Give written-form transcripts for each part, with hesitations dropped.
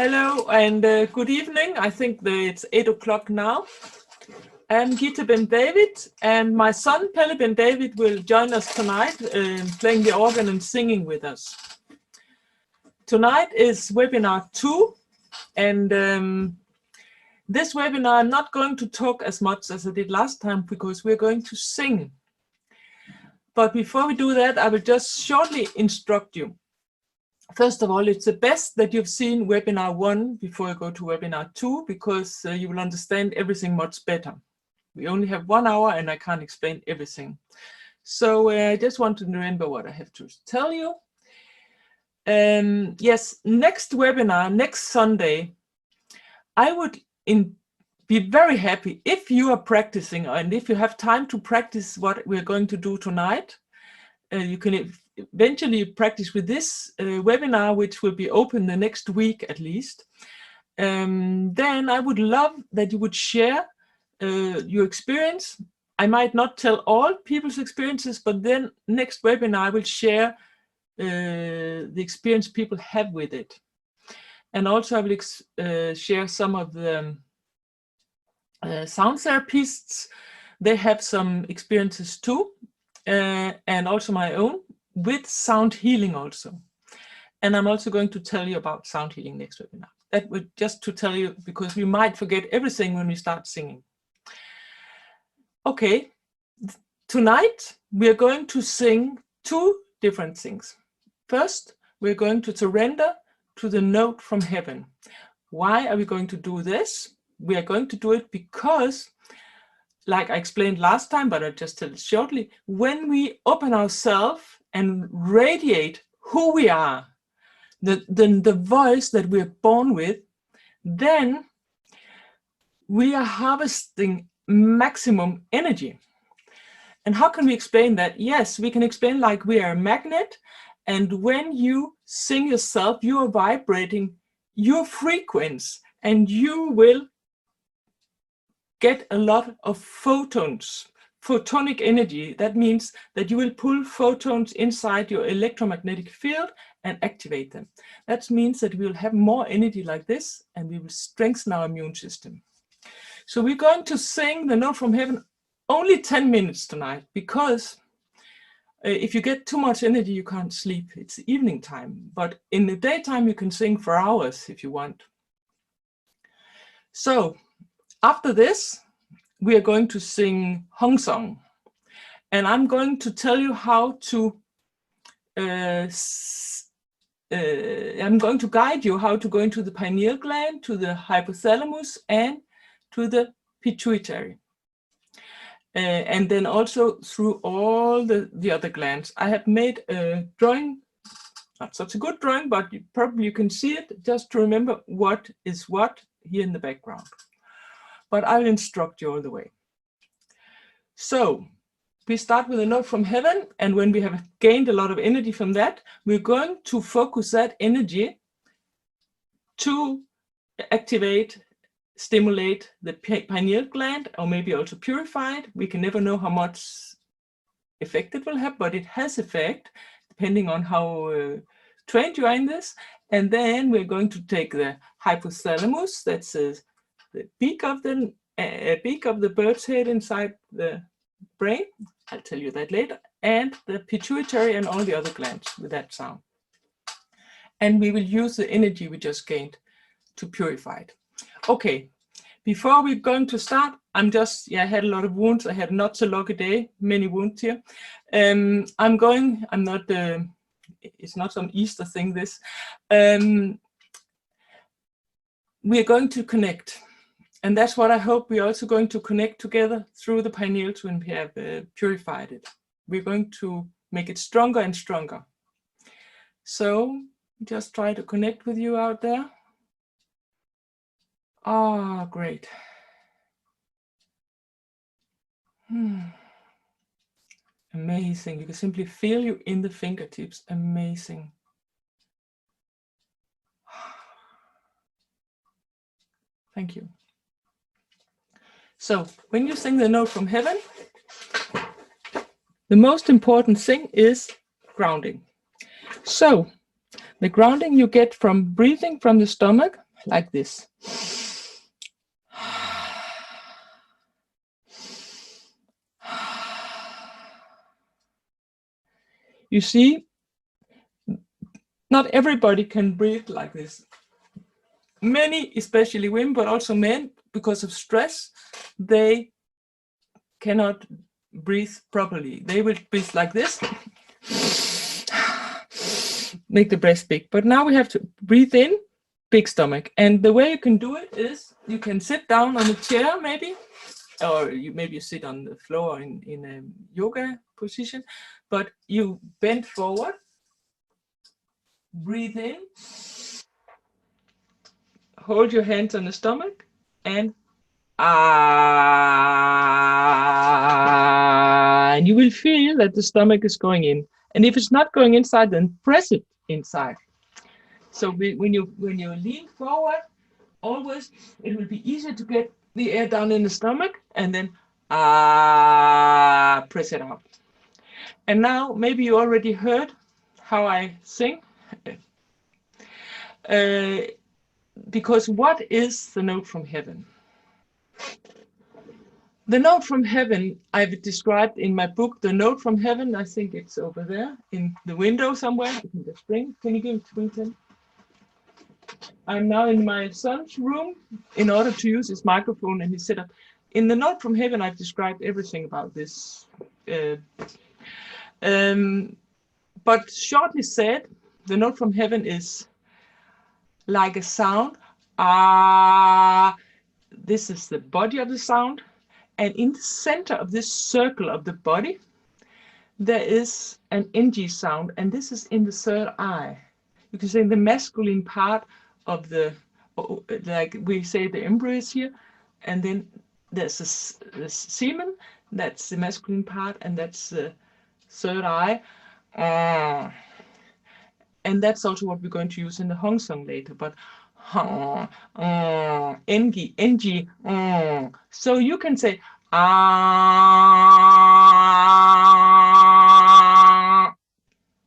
Hello and good evening. I think it's 8 o'clock now. I'm Githa Ben-David, and my son Pelle Ben-David will join us tonight, playing the organ and singing with us. Tonight is webinar 2, and this webinar I'm not going to talk as much as I did last time because we're going to sing. But before we do that, I will just shortly instruct you. First of all, it's the best that you've seen webinar 1 before you go to webinar 2, because you will understand everything much better. We only have 1 hour and I can't explain everything. So I just want to remember what I have to tell you. Yes, next webinar, next Sunday, I would be very happy if you are practicing and if you have time to practice what we're going to do tonight. You can eventually practice with this webinar, which will be open the next week at least. Then I would love that you would share your experience. I might not tell all people's experiences, but then next webinar I will share the experience people have with it. And also I will share some of the sound therapists. They have some experiences too, and also my own, with sound healing also. And I'm also going to tell you about sound healing next webinar. That would just to tell you, because we might forget everything when we start singing. Okay, tonight we are going to sing 2 different things. First, we're going to surrender to the note from heaven. Why are we going to do this? We are going to do it because, like I explained last time, but I'll just tell it shortly, when we open ourselves and radiate who we are, the voice that we're born with, then we are harvesting maximum energy. And how can we explain that? Yes, we can explain like we are a magnet, and when you sing yourself, you are vibrating your frequency, and you will get a lot of photons, photonic energy. That means that you will pull photons inside your electromagnetic field and activate them. That means that we will have more energy like this, and we will strengthen our immune system. So we're going to sing the note from heaven only 10 minutes tonight, because if you get too much energy, you can't sleep. It's evening time, but in the daytime, you can sing for hours if you want. So after this, we are going to sing Hong Song, and I'm going to tell you how to, I'm going to guide you how to go into the pineal gland, to the hypothalamus, and to the pituitary. And then also through all the other glands. I have made a drawing, not such a good drawing, but you can see it, just to remember what is what here in the background. But I will instruct you all the way. So we start with a note from heaven, and when we have gained a lot of energy from that, we're going to focus that energy to activate, stimulate the pineal gland, or maybe also purify it. We can never know how much effect it will have, but it has effect depending on how trained you are in this. And then we're going to take the hypothalamus, that's the beak of the bird's head inside the brain. I'll tell you that later. And the pituitary and all the other glands with that sound. And we will use the energy we just gained to purify it. Okay, before we're going to start, I had a lot of wounds. I had not so lucky day, many wounds here. It's not some Easter thing, this. We're going to connect. And that's what I hope we're also going to connect together through the pineals when we have purified it. We're going to make it stronger and stronger. So just try to connect with you out there. Ah, great. Amazing. You can simply feel you in the fingertips. Amazing. Thank you. So when you sing the note from heaven, the most important thing is grounding. So The grounding you get from breathing from the stomach, like this. You see, not everybody can breathe like this. Many, especially women, but also men, because of stress, they cannot breathe properly. They will breathe like this. Make the breath big. But now we have to breathe in, big stomach. And the way you can do it is you can sit down on a chair maybe, or maybe you sit on the floor in a yoga position, but you bend forward, breathe in, hold your hands on the stomach, and and you will feel that the stomach is going in. And if it's not going inside, then press it inside. So when you lean forward, always it will be easier to get the air down in the stomach, and then press it out. And now maybe you already heard how I sing. Because what is the note from heaven? The note from heaven I've described in my book, The Note from Heaven. I think it's over there in the window somewhere. In the spring. Can you give it to me, Tim? I'm now in my son's room in order to use his microphone and his setup. In The Note from Heaven, I've described everything about this. But shortly said, the note from heaven is like a sound. This is the body of the sound. And in the center of this circle of the body, there is an NG sound. And this is in the third eye. You can say the masculine part of the, like we say the embryo is here. And then there's the semen, that's the masculine part, and that's the third eye. And that's also what we're going to use in the Hong song later. But NG. So you can say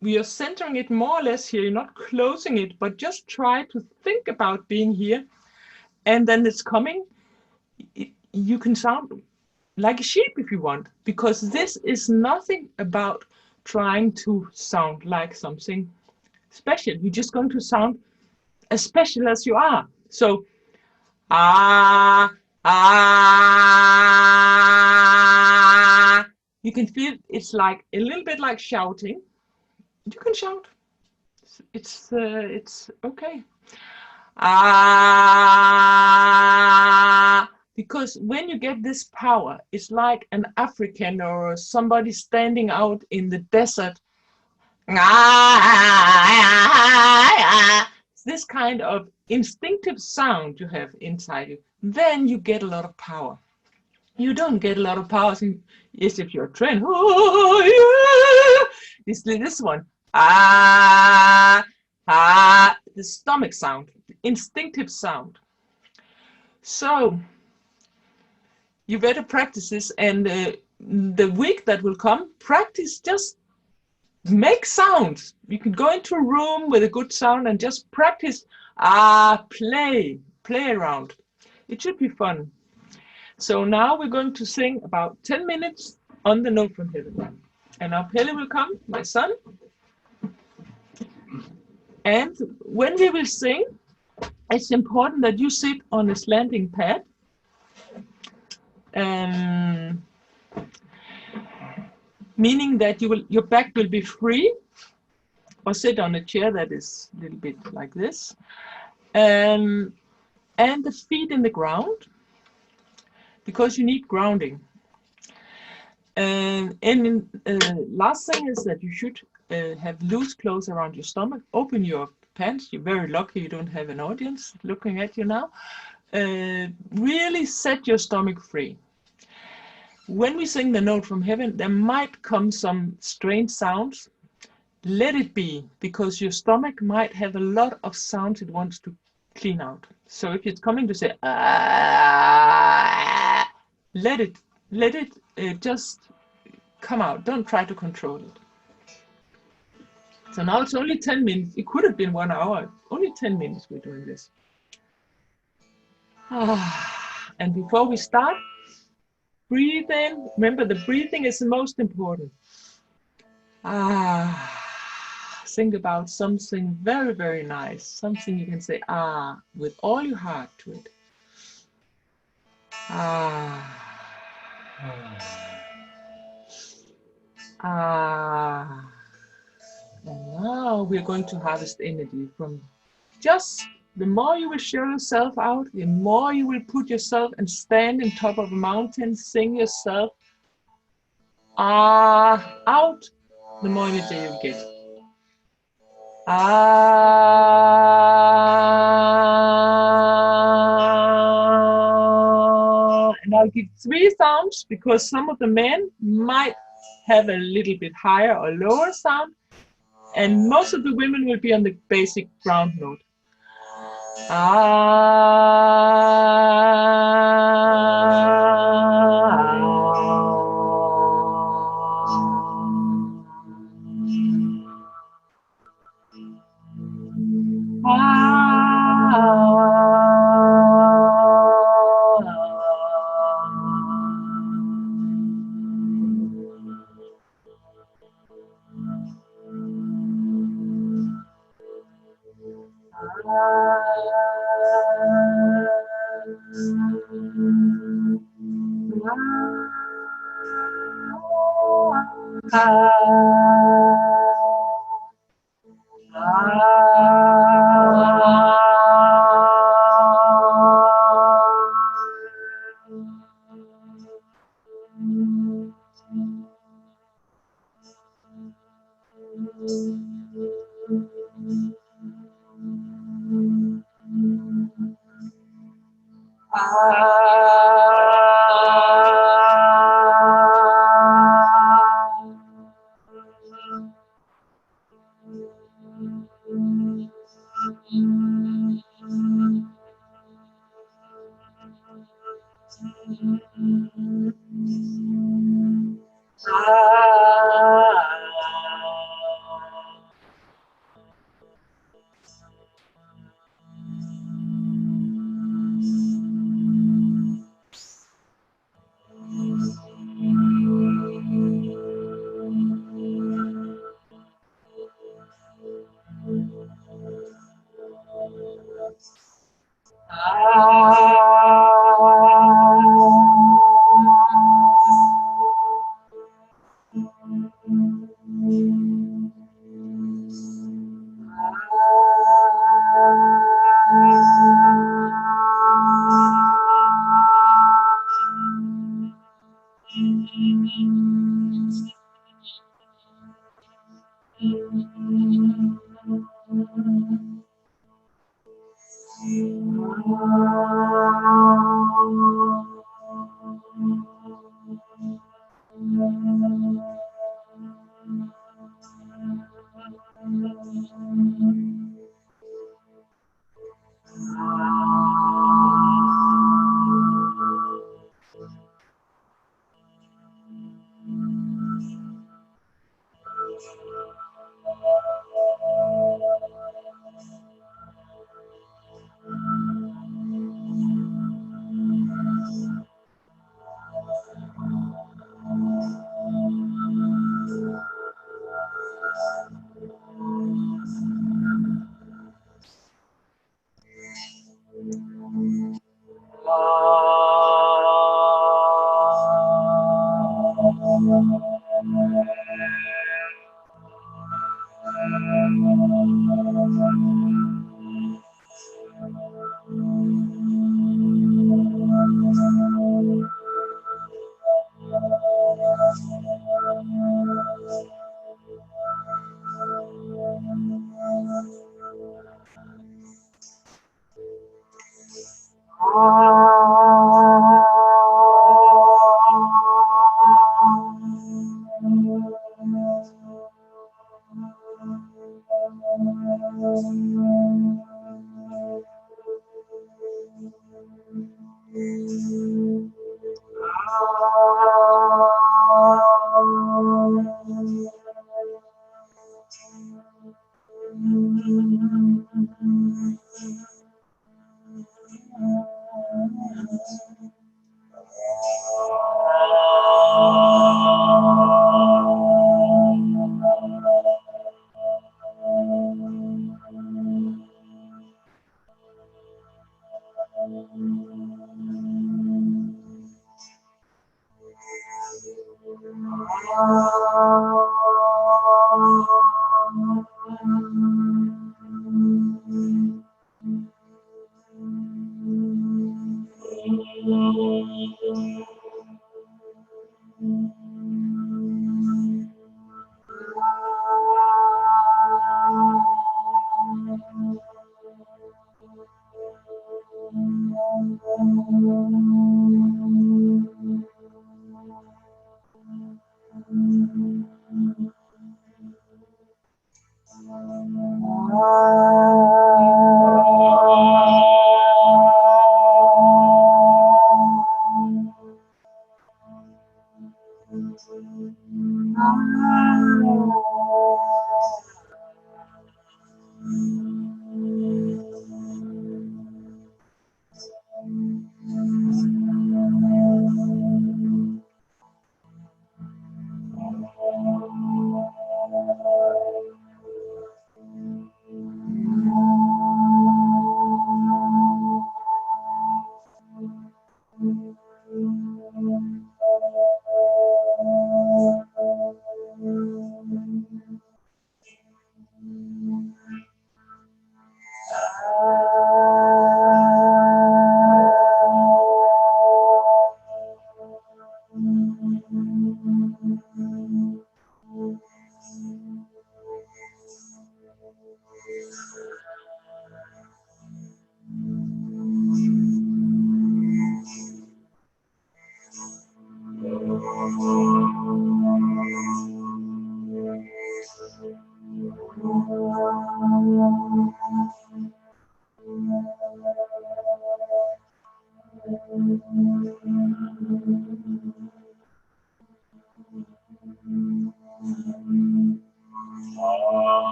we are centering it more or less here. You're not closing it, but just try to think about being here. And then it's coming. You can sound like a sheep if you want, because this is nothing about trying to sound like something special. You're just going to sound as special as you are. So you can feel it's like a little bit like shouting. You can shout. It's okay. Because when you get this power, it's like an African or somebody standing out in the desert. This kind of instinctive sound you have inside you, then you get a lot of power. You don't get a lot of power yes, if you're trained. This one. The stomach sound, the instinctive sound. So you better practice this, and the week that will come, practice, just make sounds. You can go into a room with a good sound and just practice, play around. It should be fun. So now we're going to sing about 10 minutes on the note from heaven. And now Pelle will come, my son. And when we will sing, it's important that you sit on a slanting pad. Meaning that your back will be free, or sit on a chair that is a little bit like this. And the feet in the ground, because you need grounding. And last thing is that you should have loose clothes around your stomach. Open your pants. You're very lucky you don't have an audience looking at you now. Really set your stomach free. When we sing the note from heaven, there might come some strange sounds. Let it be, because your stomach might have a lot of sounds it wants to clean out. So if it's coming to say, let it just come out. Don't try to control it. So now it's only 10 minutes. It could have been 1 hour. Only 10 minutes we're doing this. And before we start, breathe in. Remember, the breathing is the most important. Think about something very, very nice. Something you can say with all your heart to it. And now we're going to harvest energy from just the more you will show yourself out, the more you will put yourself and stand on top of a mountain, sing yourself out, the more energy you get. And I'll give 3 sounds because some of the men might have a little bit higher or lower sound, and most of the women will be on the basic ground note.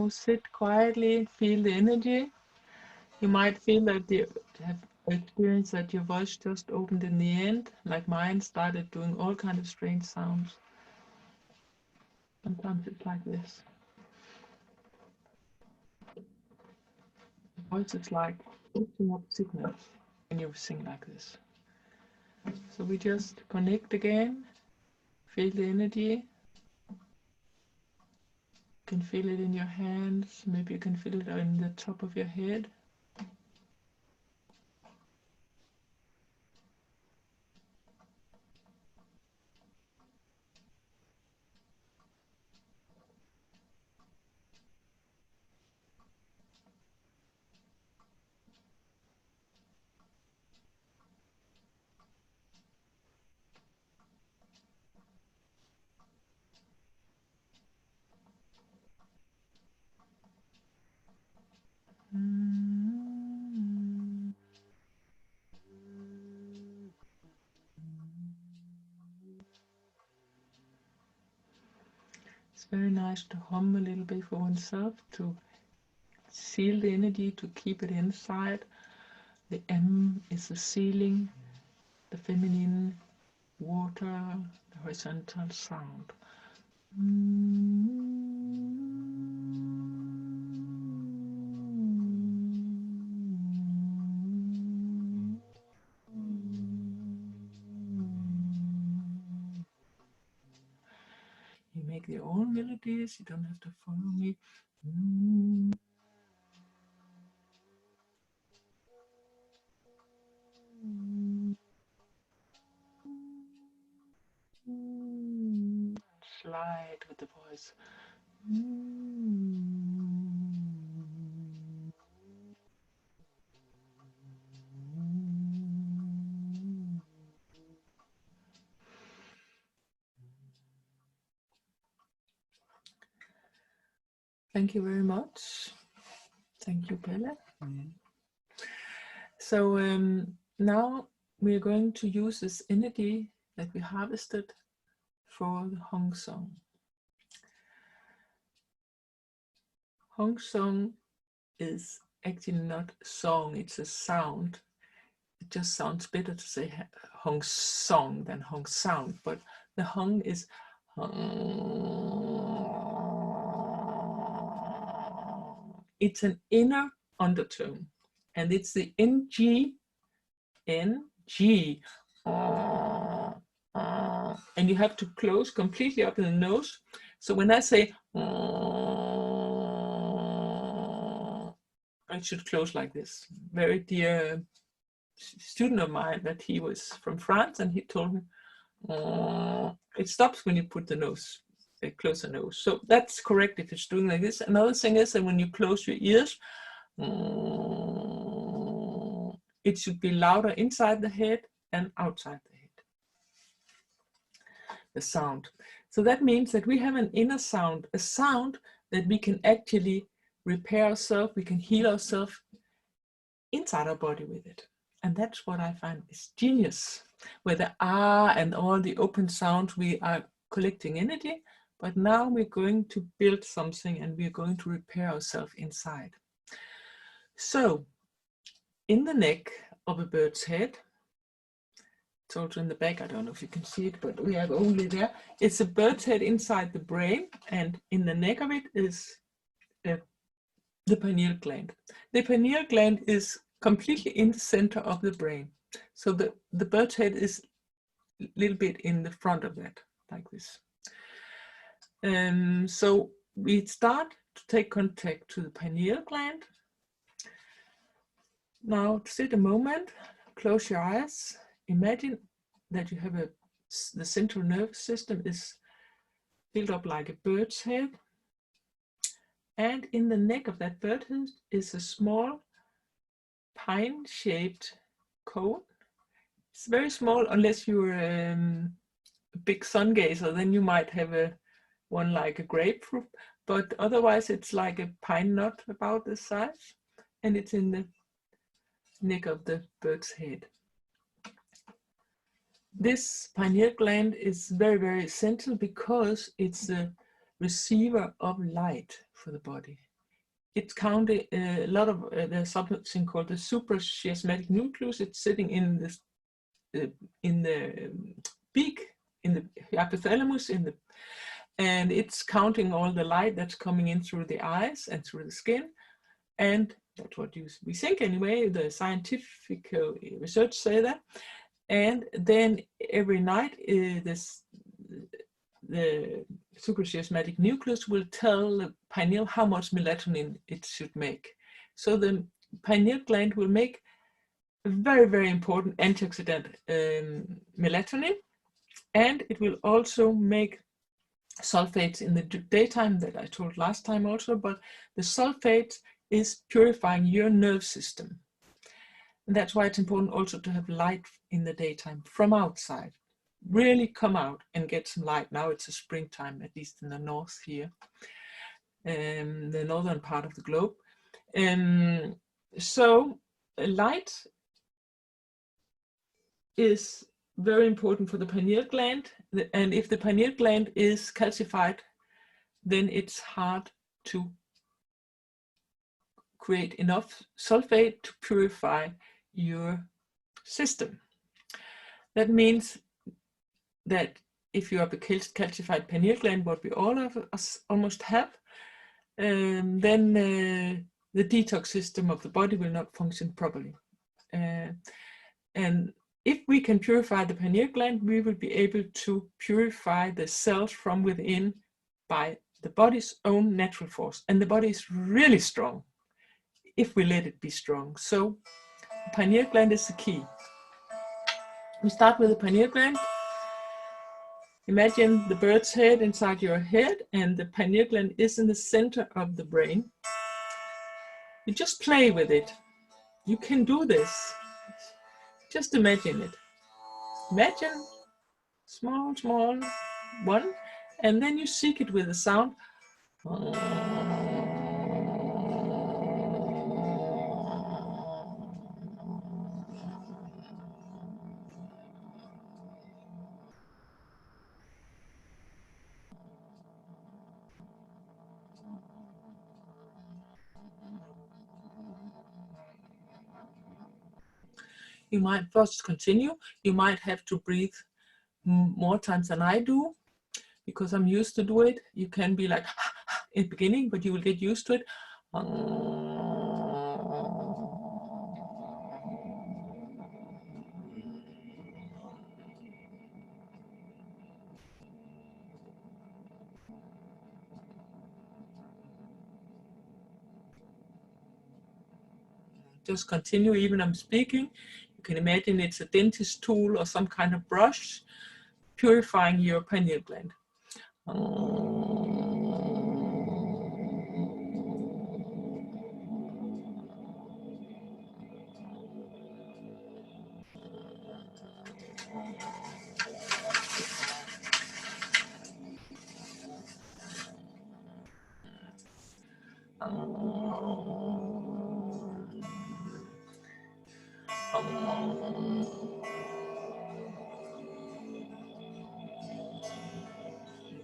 Now sit quietly, feel the energy. You might feel that you have experienced that your voice just opened in the end, like mine started doing all kinds of strange sounds. Sometimes it's like this. The voice is like picking up signals when you sing like this. So we just connect again, feel the energy. You can feel it in your hands, maybe you can feel it on the top of your head. It's very nice to hum a little bit for oneself, to seal the energy, to keep it inside. The M is the sealing, the feminine water, the horizontal sound. You make your own melodies, you don't have to follow me. Slide with the voice. Thank you very much. Thank you, Pelle. So now we're going to use this energy that we harvested for the Hong Song. Hong Song is actually not a song, it's a sound. It just sounds better to say Hong Song than Hong Sound, but the Hong is it's an inner undertone, and it's the NG, NG, and you have to close completely up in the nose. So when I say, I should close like this. Very dear student of mine, that he was from France, and he told me, it stops when you put the nose, close the nose. So that's correct if it's doing like this. Another thing is that when you close your ears, it should be louder inside the head and outside the head, the sound. So that means that we have an inner sound, a sound that we can actually repair ourselves, we can heal ourselves inside our body with it. And that's what I find is genius. With the ah and all the open sounds, we are collecting energy, but now we're going to build something and we're going to repair ourselves inside. So in the neck of a bird's head, it's also in the back, I don't know if you can see it, but we have only there. It's a bird's head inside the brain, and in the neck of it is the pineal gland. The pineal gland is completely in the center of the brain. So the bird's head is a little bit in the front of that, like this. So we start to take contact to the pineal gland. Now sit a moment, close your eyes. Imagine that you have the central nervous system is built up like a bird's head. And in the neck of that bird head is a small pine-shaped cone. It's very small unless you're a big sun gazer, then you might have one like a grapefruit, but otherwise it's like a pine nut about this size, and it's in the neck of the bird's head. This pineal gland is very, very essential because it's the receiver of light for the body. it's counting a lot of there's something called the suprachiasmatic nucleus. It's sitting in this in the beak, in the hypothalamus, and it's counting all the light that's coming in through the eyes and through the skin, and that's what we think anyway. The scientific research say that, and then every night the suprachiasmatic nucleus will tell the pineal how much melatonin it should make. So the pineal gland will make a very, very important antioxidant, melatonin, and it will also make sulfates in the daytime that I told last time also, but the sulfate is purifying your nerve system. And that's why it's important also to have light in the daytime from outside. Really come out and get some light. Now it's a springtime, at least in the north here, the northern part of the globe. So light is very important for the pineal gland, and if the pineal gland is calcified, then it's hard to create enough sulfate to purify your system. That means that if you have a calcified pineal gland, what we all of us almost have, then the detox system of the body will not function properly. And if we can purify the pineal gland, we will be able to purify the cells from within by the body's own natural force. And the body is really strong if we let it be strong. So the pineal gland is the key. We start with the pineal gland. Imagine the bird's head inside your head, and the pineal gland is in the center of the brain. You just play with it. You can do this. Just imagine it. Imagine small, small one, and then you seek it with a sound. You might first continue. You might have to breathe more times than I do, because I'm used to do it. You can be like in the beginning, but you will get used to it. Just continue, even I'm speaking. You can imagine it's a dentist tool or some kind of brush purifying your pineal gland.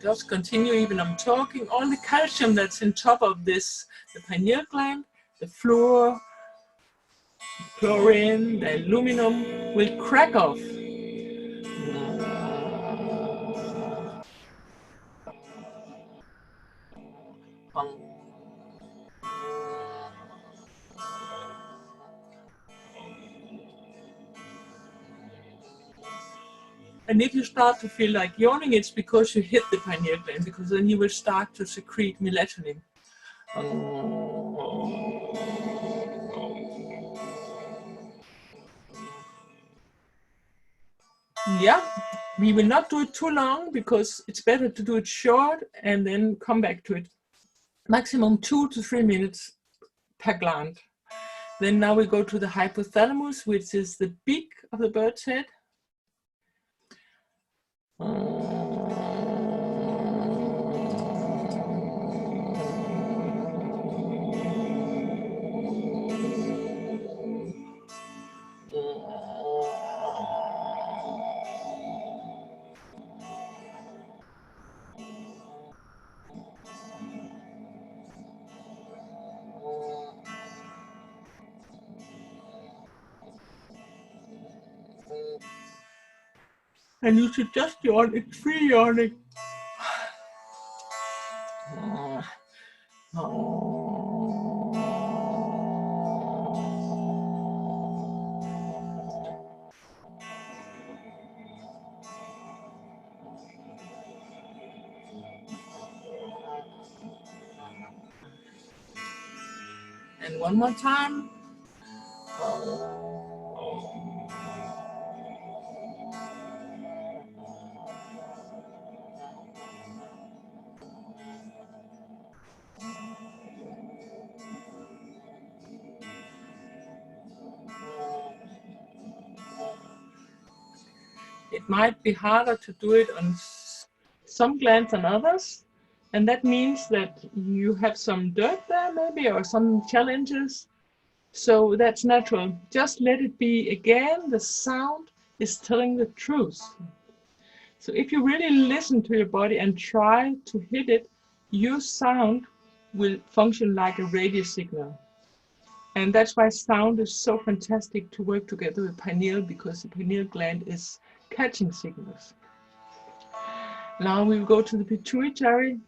Just continue, even I'm talking. All the calcium that's in top of this, the pineal gland, the fluor, chlorine, the aluminum will crack off. And if you start to feel like yawning, it's because you hit the pineal gland, because then you will start to secrete melatonin. Yeah, we will not do it too long, because it's better to do it short and then come back to it. Maximum 2 to 3 minutes per gland. Then now we go to the hypothalamus, which is the beak of the bird's head. And you should just yawn. It's free yawning. And one more time. It might be harder to do it on some glands than others. And that means that you have some dirt there maybe, or some challenges. So that's natural. Just let it be. Again, the sound is telling the truth. So if you really listen to your body and try to hit it, your sound will function like a radio signal. And that's why sound is so fantastic to work together with pineal, because the pineal gland is catching signals. Now we will go to the pituitary,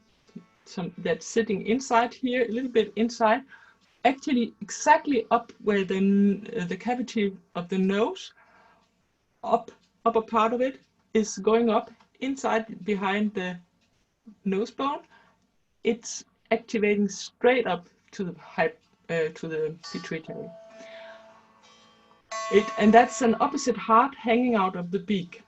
that's sitting inside here, a little bit inside, actually exactly up where the cavity of the nose, upper part of it is going up inside behind the nose bone. It's activating straight up to the pituitary. And that's an opposite heart hanging out of the beak.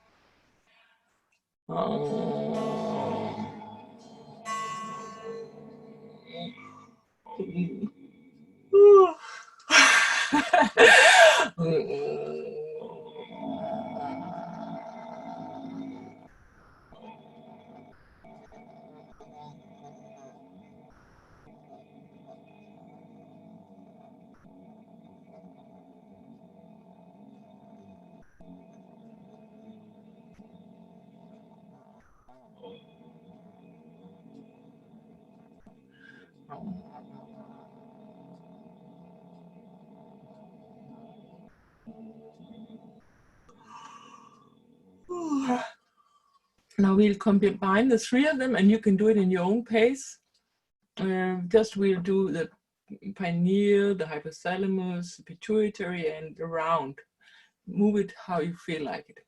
Now we'll combine the three of them, and you can do it in your own pace. Just we'll do the pineal, the hypothalamus, the pituitary, and around. Move it how you feel like it.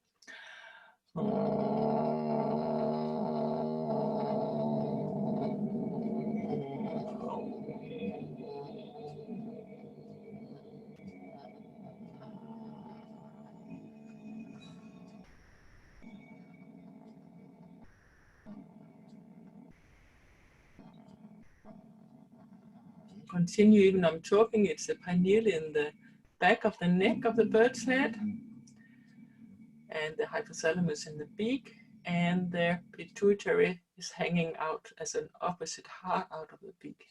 Continue even I'm talking. It's the pineal in the back of the neck of the bird's head, and the hypothalamus in the beak, and the pituitary is hanging out as an opposite heart out of the beak.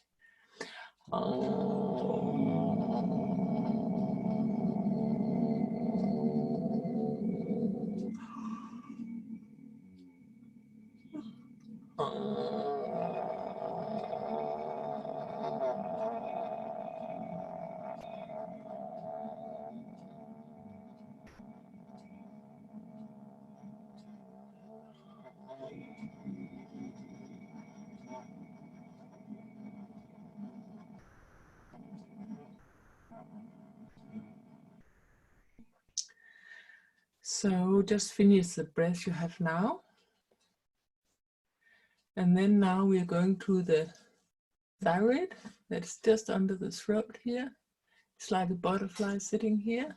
So just finish the breath you have now. And then now we're going to the thyroid. That's just under the throat here. It's like a butterfly sitting here.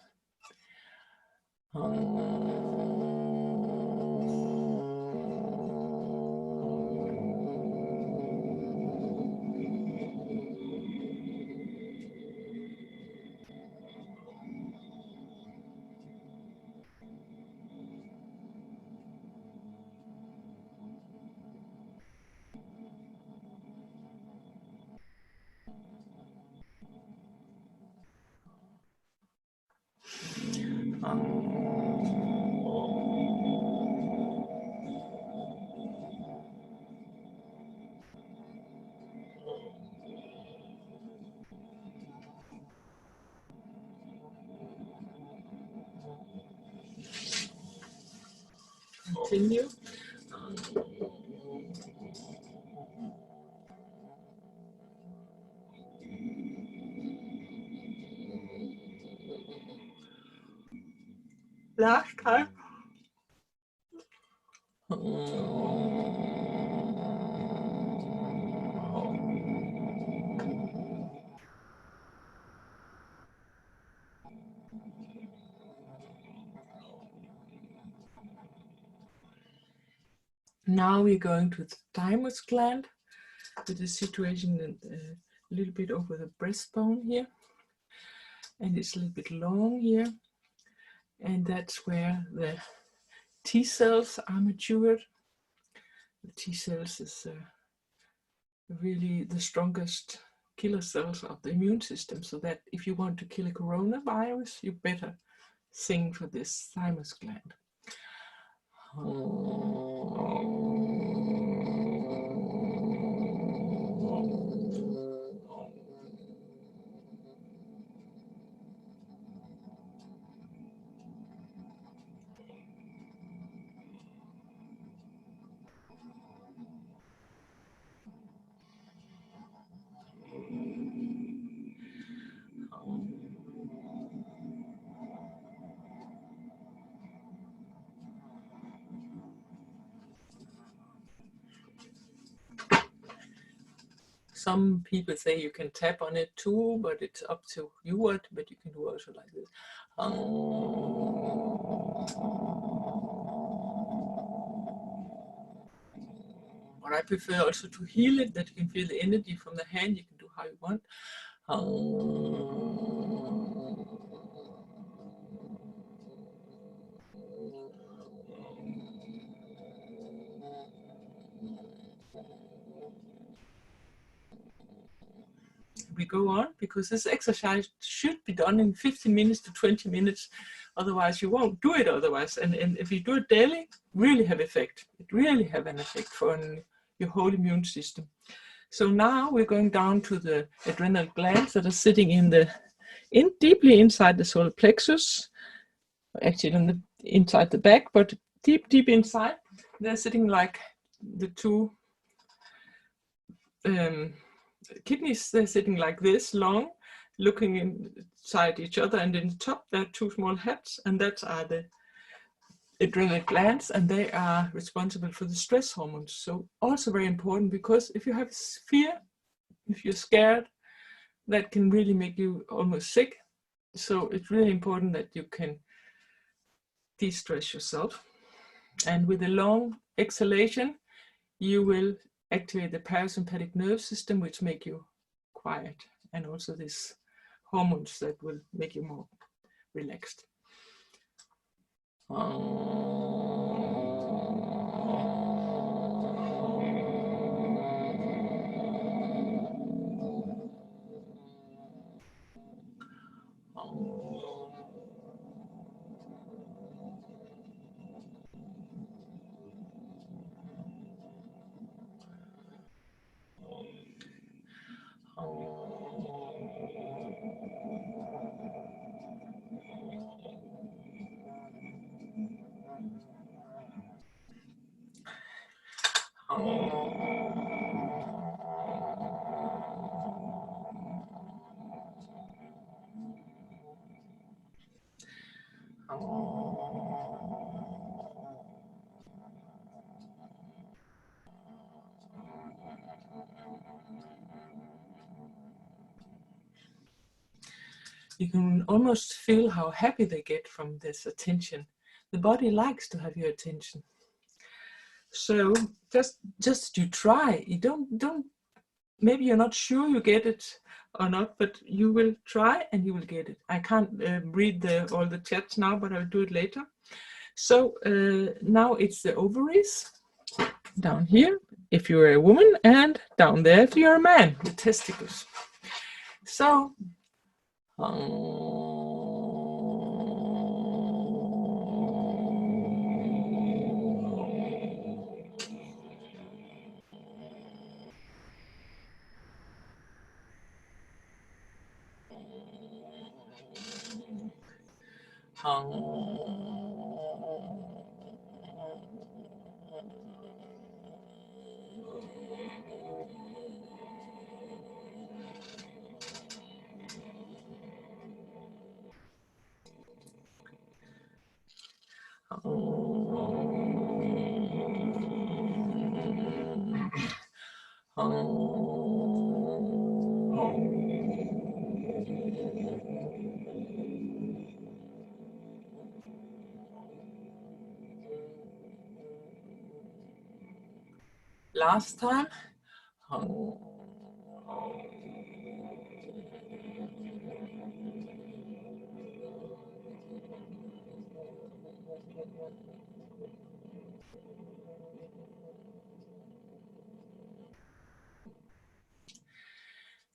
continue. Last time. Now we're going to the thymus gland, with the situation a little bit over the breastbone here, and it's a little bit long here, and that's where the T cells are matured. The T cells is really the strongest killer cells of the immune system, so that if you want to kill a coronavirus, you better sing for this thymus gland. Some people say you can tap on it too, but it's up to you what, but you can do also like this. But I prefer also to heal it, that you can feel the energy from the hand, you can do how you want. We go on, because this exercise should be done in 15 minutes to 20 minutes. Otherwise, you won't do it otherwise. And if you do it daily, really have effect. It really have an effect on your whole immune system. So now we're going down to the adrenal glands that are sitting deeply inside the solar plexus. Actually, inside the back, but deep inside. They're sitting like the two kidneys. They're sitting like this, long, looking inside each other, and in the top there are two small heads, and that are the adrenal glands, and they are responsible for the stress hormones. So also very important, because if you have fear, if you're scared, that can really make you almost sick. So it's really important that you can de-stress yourself. And with a long exhalation, you will activate the parasympathetic nerve system, which make you quiet, and also these hormones that will make you more relaxed. You can almost feel how happy they get from this attention. The body likes to have your attention. So just you try. You don't. Maybe you're not sure you get it or not, but you will try and you will get it. I can't read all the chats now, but I'll do it later. So now it's the ovaries down here if you're a woman, and down there if you're a man, the testicles. So Last time.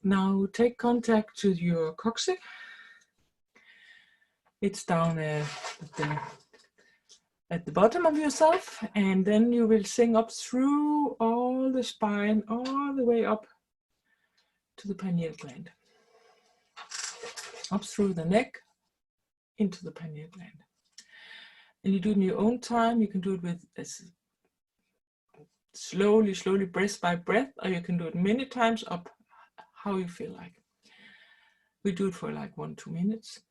Now take contact to your coccyx. It's down at the bottom of yourself, and then you will sink up through all the spine, all the way up to the pineal gland. Up through the neck, into the pineal gland. And you do it in your own time. You can do it with slowly, breath by breath, or you can do it many times up, how you feel like. We do it for like 1-2 minutes.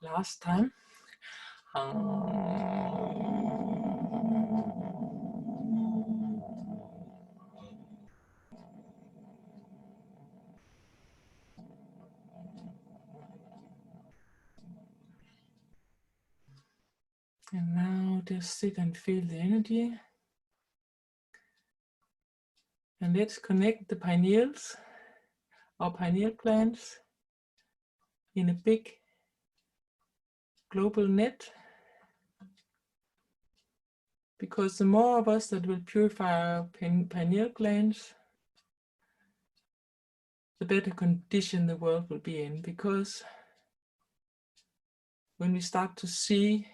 Last time. And now just sit and feel the energy. And let's connect the pineals, or pineal glands, in a big global net. Because the more of us that will purify our pineal glands, the better condition the world will be in. Because when we start to see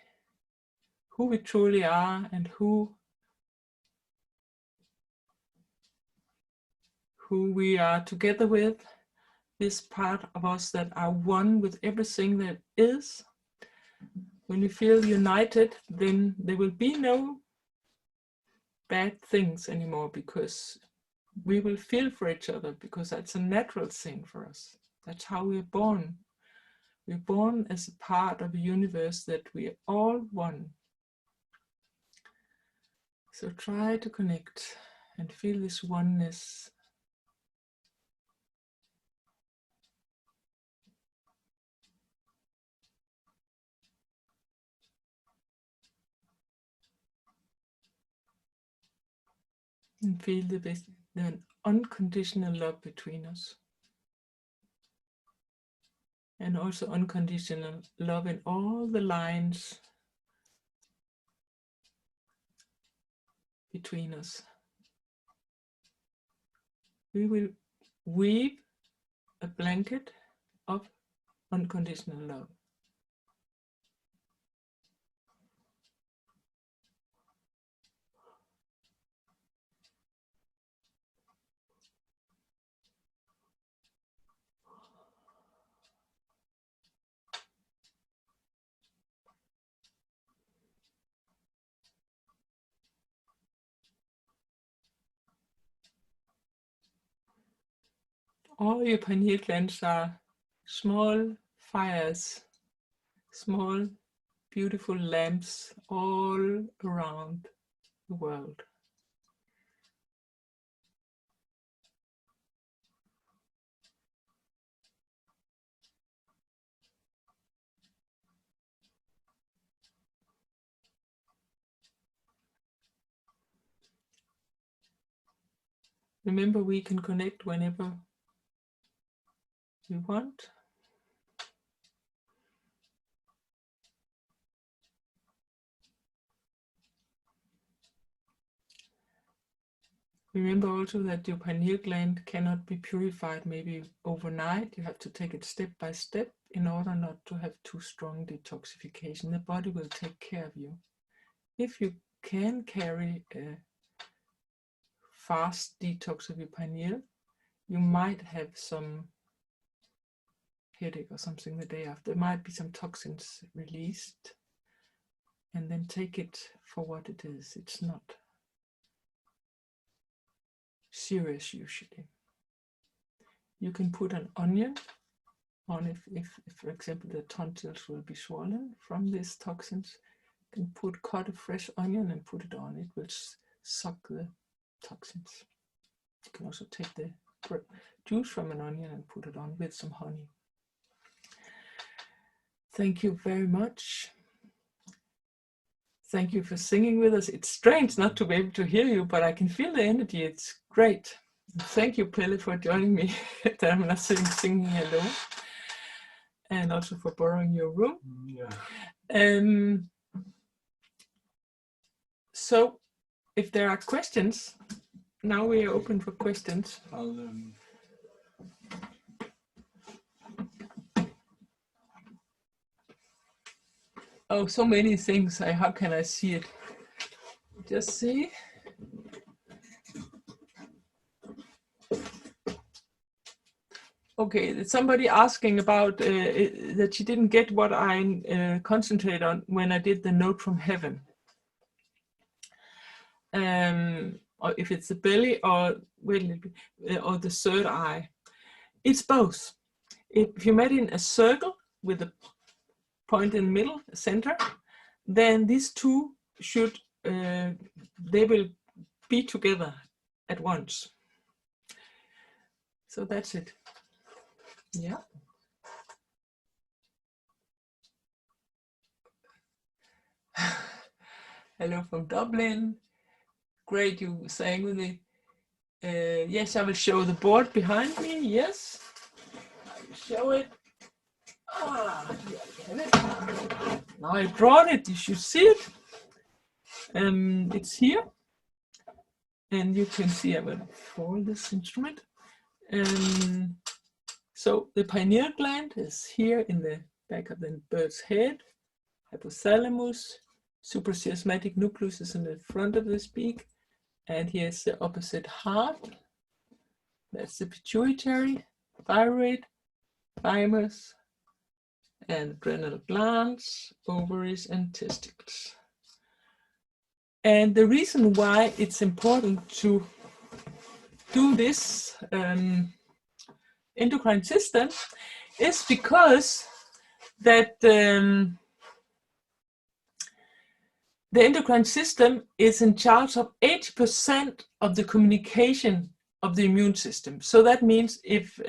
who we truly are and who we are together with, this part of us that are one with everything that is, when we feel united, then there will be no bad things anymore, because we will feel for each other, because that's a natural thing for us. That's how we're born. We're born as a part of a universe that we are all one. So try to connect and feel this oneness. And feel the unconditional love between us. And also unconditional love in all the lines between us. We will weave a blanket of unconditional love. All your pineal glands are small fires, small beautiful lamps all around the world. Remember, we can connect whenever we want. Remember also that your pineal gland cannot be purified maybe overnight. You have to take it step by step in order not to have too strong detoxification. The body will take care of you. If you can carry a fast detox of your pineal, you might have some headache or something the day after. There might be some toxins released, and then take it for what it is. It's not serious usually. You can put an onion on if for example the tonsils will be swollen from these toxins. You can cut a fresh onion and put it on. It will suck the toxins. You can also take the juice from an onion and put it on with some honey. Thank you very much. Thank you for singing with us. It's strange not to be able to hear you, but I can feel the energy. It's great. Thank you, Pelle, for joining me. That I'm not singing alone. And also for borrowing your room. Yeah. So, if there are questions, now we are open for questions. Oh, so many things. How can I see it? Just see. Okay, somebody asking about that she didn't get what I concentrate on when I did the note from heaven. Or if it's the belly or the third eye. It's both. If you made in a circle with a point in the middle, center, then these two should, they will be together at once. So that's it. Yeah. Hello from Dublin. Great, you sang with me. Yes, I will show the board behind me. Yes, I will show it. Here I have it. Now I brought it. You should see it. It's here, and you can see I will fold this instrument. So the pineal gland is here in the back of the bird's head. Hypothalamus, suprachiasmatic nucleus is in the front of this beak, and here's the opposite heart. That's the pituitary, thyroid, thymus, and adrenal glands, ovaries, and testicles. And the reason why it's important to do this endocrine system is because that the endocrine system is in charge of 80% of the communication of the immune system. So that means if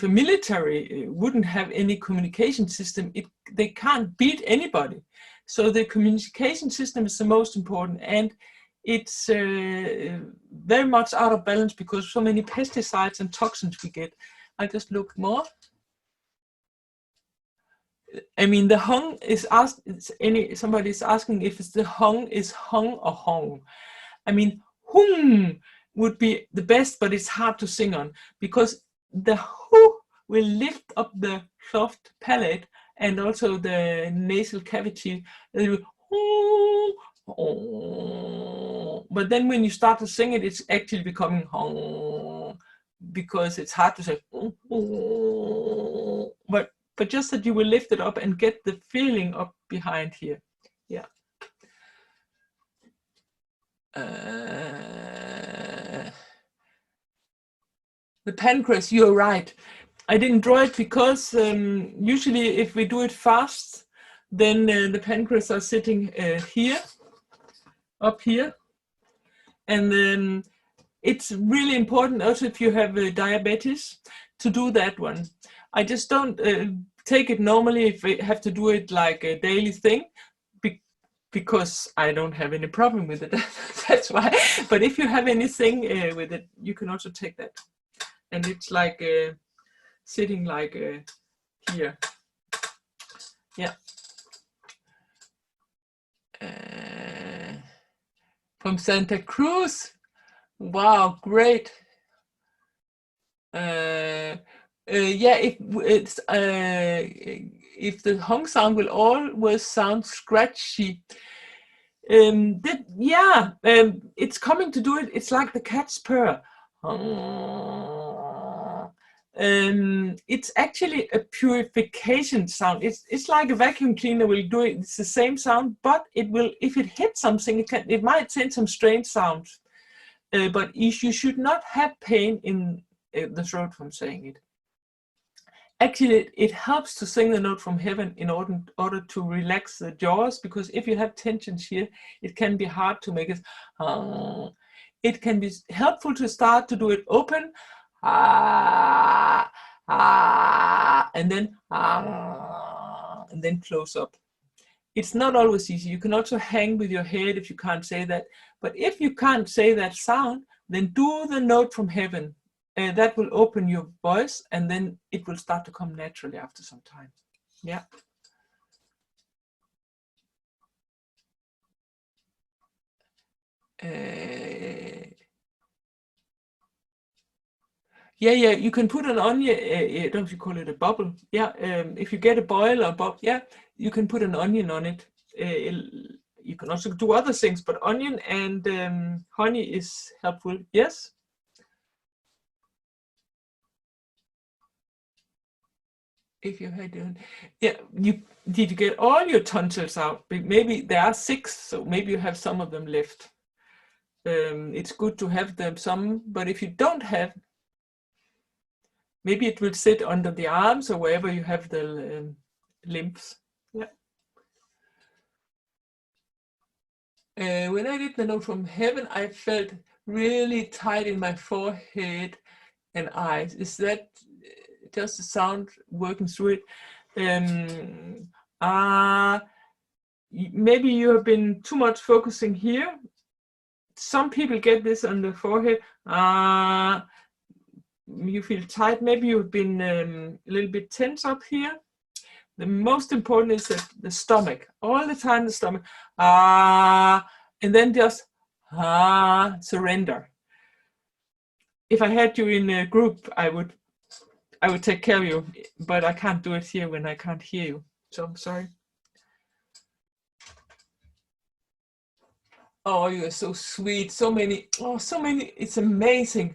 a military wouldn't have any communication system, they can't beat anybody. So the communication system is the most important, and it's very much out of balance because so many pesticides and toxins we get. I just looked more. I mean, the hung is asked. Somebody is asking if it's the hung is hung or hong. I mean, hung would be the best, but it's hard to sing on because the hu will lift up the soft palate and also the nasal cavity. But then when you start to sing it, it's actually becoming hong because it's hard to say. But just that you will lift it up and get the feeling up behind here. Yeah. The pancreas, you're right. I didn't draw it because usually if we do it fast, then the pancreas are sitting here, up here. And then it's really important also if you have diabetes to do that one. I just don't take it normally if we have to do it like a daily thing, because I don't have any problem with it. That's why. But if you have anything with it, you can also take that. And it's like sitting like here. Yeah. From Santa Cruz. Wow, great. Yeah, if the hung sound will always sound scratchy. It's coming to do it. It's like the cat's purr. It's actually a purification sound. It's like a vacuum cleaner will do it. It's the same sound, but it will, if it hits something, it might send some strange sounds. But you should not have pain in the throat from saying it. Actually, it helps to sing the note from heaven in order to relax the jaws, because if you have tensions here, it can be hard to make it. It can be helpful to start to do it open, and then close up. It's not always easy. You can also hang with your head if you can't say that. But if you can't say that sound, then do the note from heaven. That will open your voice, and then it will start to come naturally after some time. Yeah. Yeah, you can put an onion, don't you call it a bubble? Yeah, if you get a boil or bubble, yeah, you can put an onion on it. You can also do other things, but onion and honey is helpful. Yes. If you had, yeah, did you get all your tonsils out? Maybe there are 6, so maybe you have some of them left. It's good to have them some, but if you don't have, maybe it will sit under the arms or wherever you have the lymphs. Yeah. When I did the note from heaven, I felt really tight in my forehead and eyes. Is that just the sound working through it? Maybe you have been too much focusing here. Some people get this on the forehead. You feel tight. Maybe you've been a little bit tense up here. The most important is that the stomach, all the time the stomach, and then just surrender. If I had you in a group, I would take care of you, but I can't do it here when I can't hear you. So I'm sorry. Oh, you are so sweet. So many. Oh, so many. It's amazing.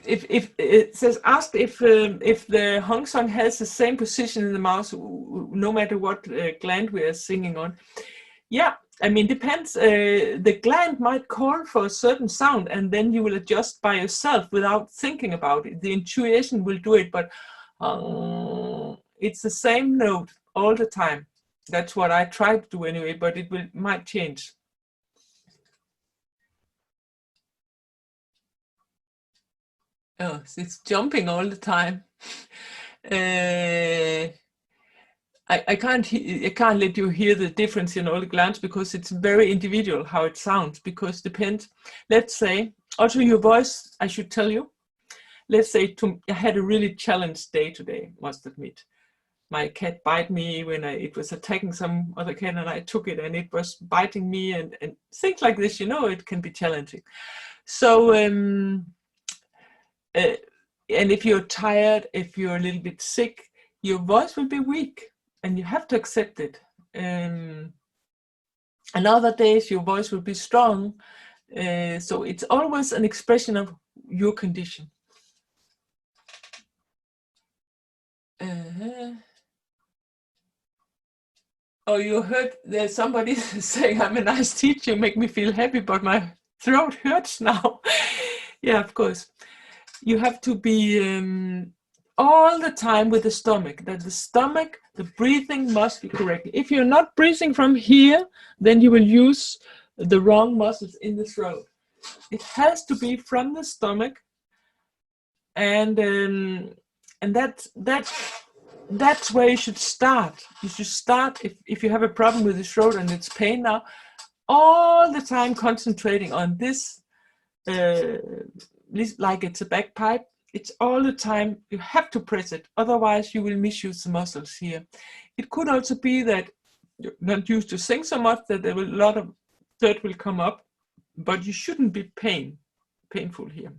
If it says asked if the hung song has the same position in the mouth no matter what gland we are singing on. Yeah, I mean, depends. The gland might call for a certain sound, and then you will adjust by yourself without thinking about it. The intuition will do it, but it's the same note all the time. That's what I try to do anyway, but it might change. Oh, it's jumping all the time. I can't let you hear the difference in all the glands because it's very individual how it sounds, because depends. Let's say also your voice, I should tell you. Let's say I had a really challenged day today, must admit. My cat bite me when it was attacking some other cat, and I took it and it was biting me and things like this, it can be challenging. So and if you're tired, if you're a little bit sick, your voice will be weak, and you have to accept it. And other days your voice will be strong. So it's always an expression of your condition. Oh, you heard there's somebody saying I'm a nice teacher, make me feel happy, but my throat hurts now. Yeah, of course. You have to be all the time with the stomach, that the stomach, the breathing must be correct. If you're not breathing from here, then you will use the wrong muscles in the throat. It has to be from the stomach, and that's where you should start. You should start if you have a problem with the throat and it's pain now, all the time concentrating on this, like it's a bagpipe. It's all the time. You have to press it, otherwise you will misuse the muscles here. It could also be that you're not used to sing so much that a lot of dirt will come up, but you shouldn't be painful here.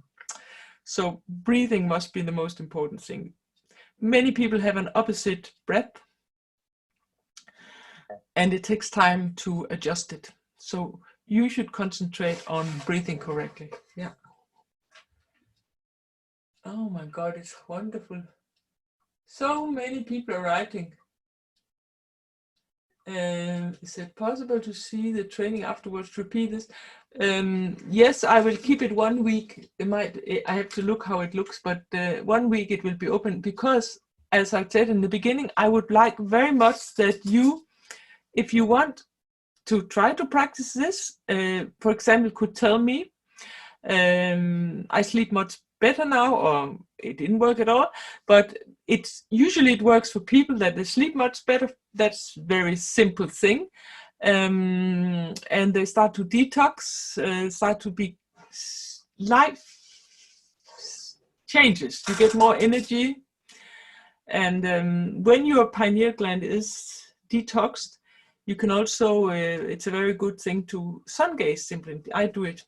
So breathing must be the most important thing. Many people have an opposite breath, and it takes time to adjust it. So you should concentrate on breathing correctly. Yeah. Oh my God, it's wonderful. So many people are writing. Is it possible to see the training afterwards? Repeat this. Yes, I will keep it 1 week. I have to look how it looks, but 1 week it will be open, because, as I said in the beginning, I would like very much that you, if you want to try to practice this, for example, could tell me, I sleep much better now, or it didn't work at all, but usually it works for people that they sleep much better. That's very simple thing, and they start to detox, start to be life changes. You get more energy, and when your pineal gland is detoxed, you can also, it's a very good thing to sun gaze simply. I do it.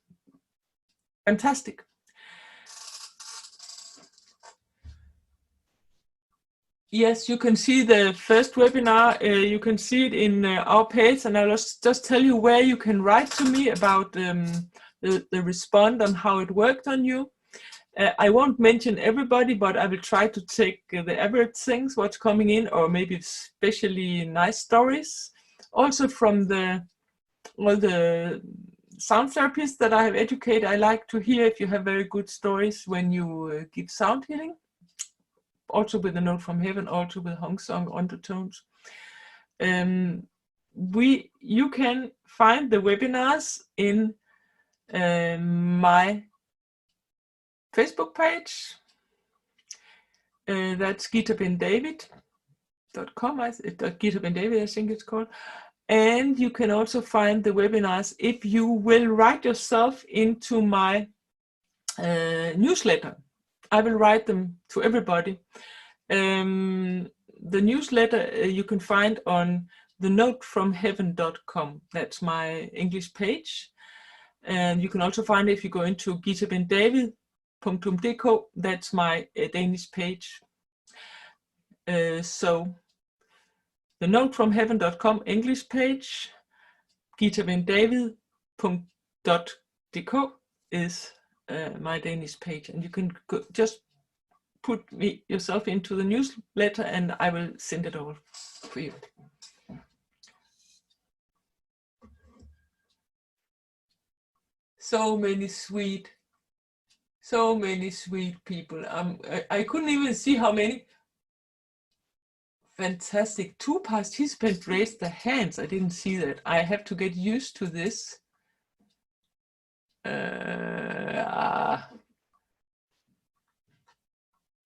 Fantastic. Yes, you can see the first webinar. You can see it in our page, and I'll just tell you where you can write to me about the response on how it worked on you. I won't mention everybody, but I will try to take the average things, what's coming in, or maybe especially nice stories. Also from all the sound therapists that I have educated, I like to hear if you have very good stories when you give sound healing. Also with a note from heaven, also with Hong Song undertones. You can find the webinars in my Facebook page. That's Githa Ben-David.com. Githa Ben-David, I think it's called. And you can also find the webinars if you will write yourself into my newsletter. I will write them to everybody. The newsletter you can find on thenotefromheaven.com. That's my English page. And you can also find it if you go into githabendavid.dk. That's my Danish page. So thenotefromheaven.com English page, githabendavid.dk is my Danish page, and you can just put yourself into the newsletter and I will send it all for you. So many sweet people. I couldn't even see how many. Fantastic. 2 participants raised their hands. I didn't see that. I have to get used to this.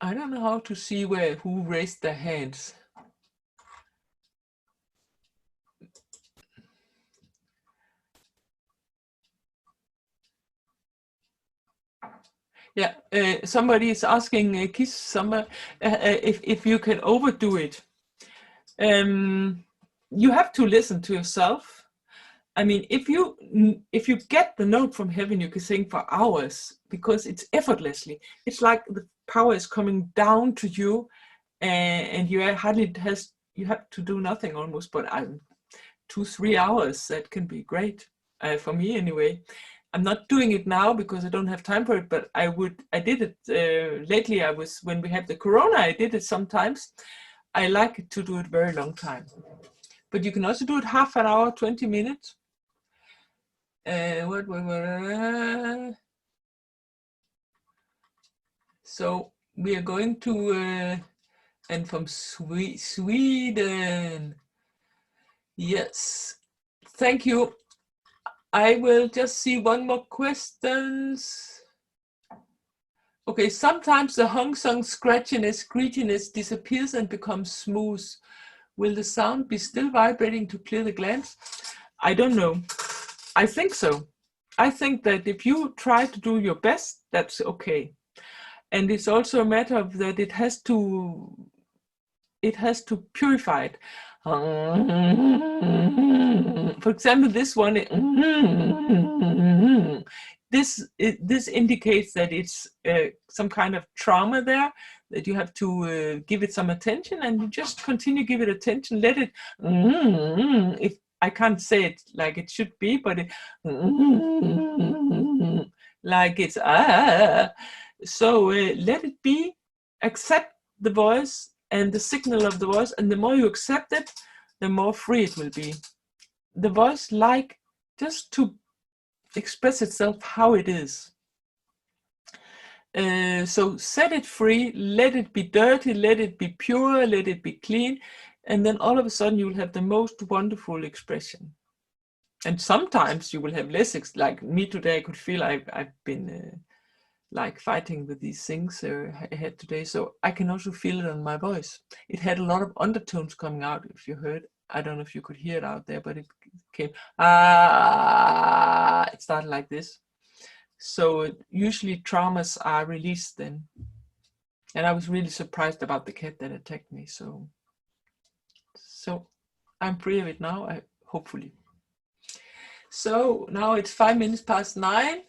I don't know how to see who raised their hands. Yeah, somebody is asking if you can overdo it. You have to listen to yourself. I mean, if you get the note from heaven, you can sing for hours because it's effortlessly. It's like the power is coming down to you, and you have to do nothing almost. But 2-3 hours, that can be great for me anyway. I'm not doing it now because I don't have time for it, but I did it lately. When we had the corona, I did it sometimes. I like to do it very long time, but you can also do it half an hour, 20 minutes. So we are going to, and from Sweden. Yes, thank you. I will just see one more questions. Okay, sometimes the hung-sung scratchiness, creakiness disappears and becomes smooth. Will the sound be still vibrating to clear the glands? I don't know. I think so. I think that if you try to do your best, that's okay. And it's also a matter of that it has to purify it. For example, this one, this indicates that it's some kind of trauma there, that you have to give it some attention, and you just continue give it attention. Let it, if I can't say it like it should be, but it, like it's so let it be. Accept the voice and the signal of the voice, and the more you accept it, the more free it will be. The voice like just to express itself how it is. So set it free, let it be dirty, let it be pure, let it be clean, and then all of a sudden you will have the most wonderful expression. And sometimes you will have less, like me today, I could feel I've been like fighting with these things I had today, so I can also feel it on my voice. It had a lot of undertones coming out, if you heard. I don't know if you could hear it out there, but it came, it started like this. So usually traumas are released then. And I was really surprised about the cat that attacked me. So I'm free of it now, hopefully. So now it's 9:05.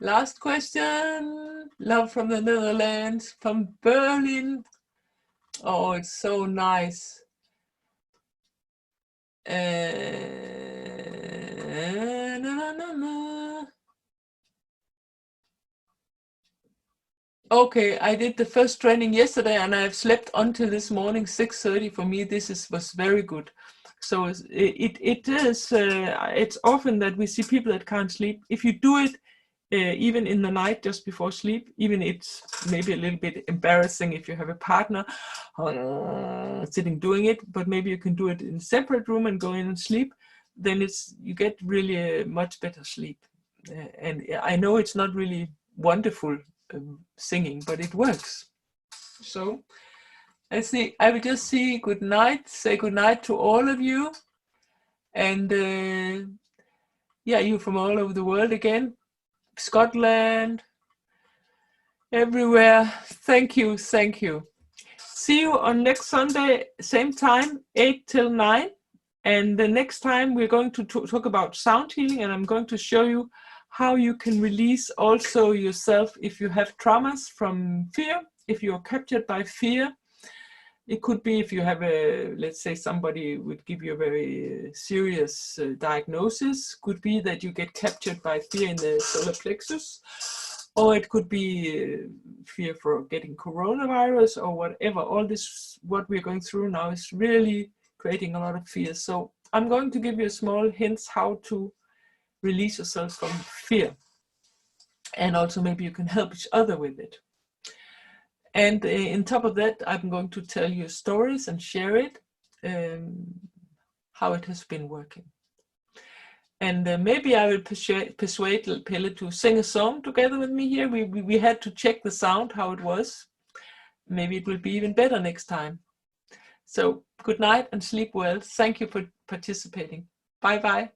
Last question. Love from the Netherlands, from Berlin. Oh, it's so nice. Okay, I did the first training yesterday and I've slept until this morning, 6:30. For me, was very good. So it's often that we see people that can't sleep. If you do it even in the night just before sleep, even it's maybe a little bit embarrassing if you have a partner sitting doing it, but maybe you can do it in a separate room and go in and sleep, then you get really a much better sleep. And I know it's not really wonderful singing, but it works. So I will just say good night to all of you, and yeah, you from all over the world again, Scotland, everywhere. Thank you. See you on next Sunday, same time, 8 till 9. And the next time we're going to talk about sound healing, and I'm going to show you how you can release also yourself if you have traumas from fear, if you're captured by fear. It could be if you have let's say somebody would give you a very serious diagnosis, could be that you get captured by fear in the solar plexus, or it could be fear for getting coronavirus or whatever. All this, what we're going through now, is really creating a lot of fear. So I'm going to give you a small hints how to release yourself from fear. And also maybe you can help each other with it. And on top of that, I'm going to tell you stories and share it, how it has been working. And maybe I will persuade Pelle to sing a song together with me here. We had to check the sound, how it was. Maybe it will be even better next time. So good night and sleep well. Thank you for participating. Bye-bye.